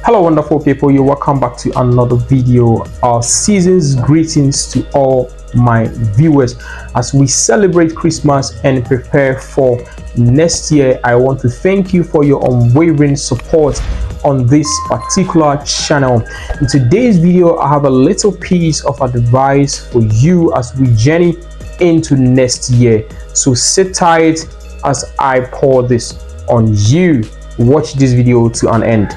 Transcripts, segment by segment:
Hello wonderful people, you're welcome back to another video. Season's greetings to all my viewers as we celebrate Christmas and prepare for next year. I want to thank you for your unwavering support on this particular channel. In today's video, I have a little piece of advice for you as we journey into next year. So sit tight as I pour this on you. Watch this video to an end.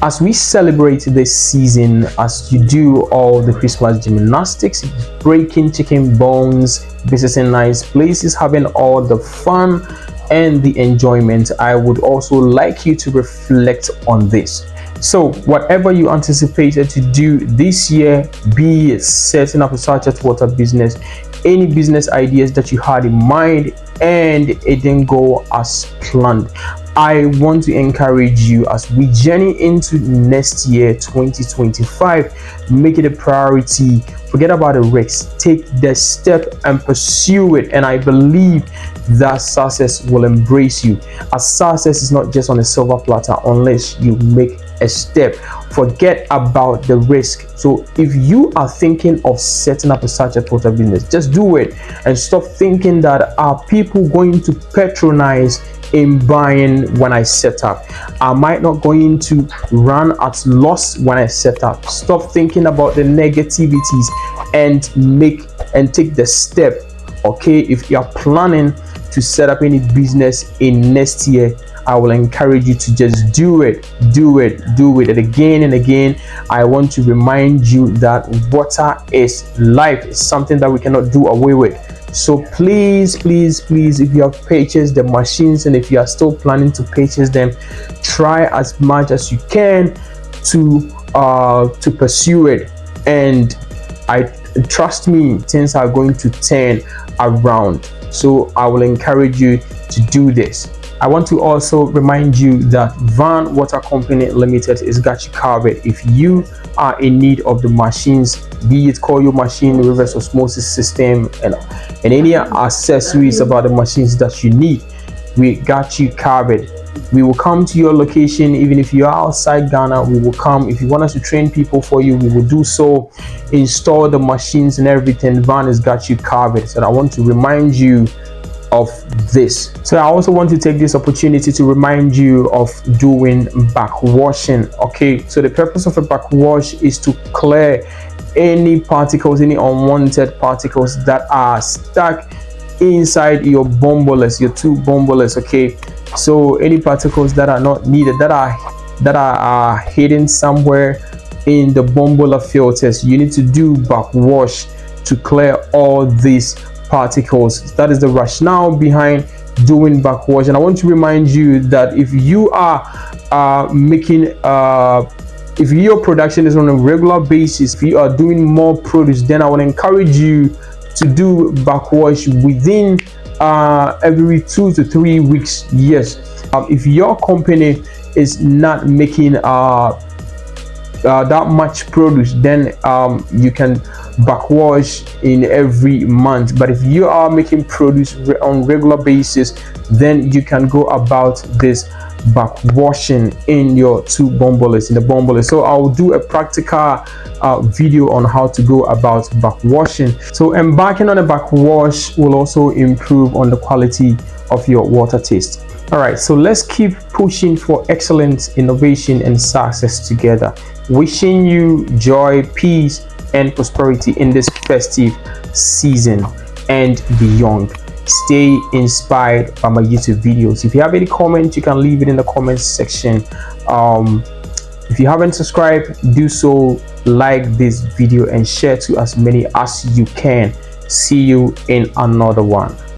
As we celebrate this season, as you do all the Christmas gymnastics, breaking chicken bones, visiting nice places, having all the fun and the enjoyment, I would also like you to reflect on this. So whatever you anticipated to do this year, be it setting up a sachet water business, any business ideas that you had in mind and it didn't go as planned, I want to encourage you as we journey into next year 2025. Make it a priority. Forget about the risks. Take the step and pursue it, and I believe that success will embrace you. As success is not just on a silver platter unless you make a step. Forget about the risk. So if you are thinking of setting up a sachet water business, just do it and stop thinking that are people going to patronize in buying when I set up. Am I not going to run at loss when I set up? Stop thinking about the negativities and take the step. Okay, if you are planning to set up any business in next year, I will encourage you to just do it. And again and again, I want to remind you that water is life. It's something that we cannot do away with. So please, if you have purchased the machines and if you are still planning to purchase them, try as much as you can to pursue it. And I trust me, things are going to turn around. So I will encourage you to do this. I want to also remind you that Van Water Company Limited is got you covered. If you are in need of the machines, be it coil machine, reverse osmosis system, and any accessories about the machines that you need, we got you covered. We will come to your location. Even if you are outside Ghana, we will come. If you want us to train people for you, we will do so. Install the machines and everything. Van has got you covered. So I want to remind you of this. So I also want to take this opportunity to remind you of doing back washing. Okay, so the purpose of a back wash is to clear any particles, any unwanted particles that are stuck inside your bombolets, your two bombolets. Okay, so any particles that are not needed, that are hidden somewhere in the bombola filters, you need to do back wash to clear all these particles. That is the rationale behind doing back wash. And I want to remind you that if you are if your production is on a regular basis, if you are doing more produce, then I would encourage you to do back wash within every 2 to 3 weeks. Yes, if your company is not making that much produce, then you can backwash in every month. But if you are making produce on regular basis, then you can go about this backwashing in your two bombolets, in the bombolet. So I'll do a practical video on how to go about backwashing. So embarking on a backwash will also improve on the quality of your water taste. All right, so let's keep pushing for excellence, innovation, and success together. Wishing you joy, peace, and prosperity in this festive season and beyond. Stay inspired by my YouTube videos. If you have any comments, you can leave it in the comments section. If you haven't subscribed, do so. Like this video and share to as many as you can. See you in another one.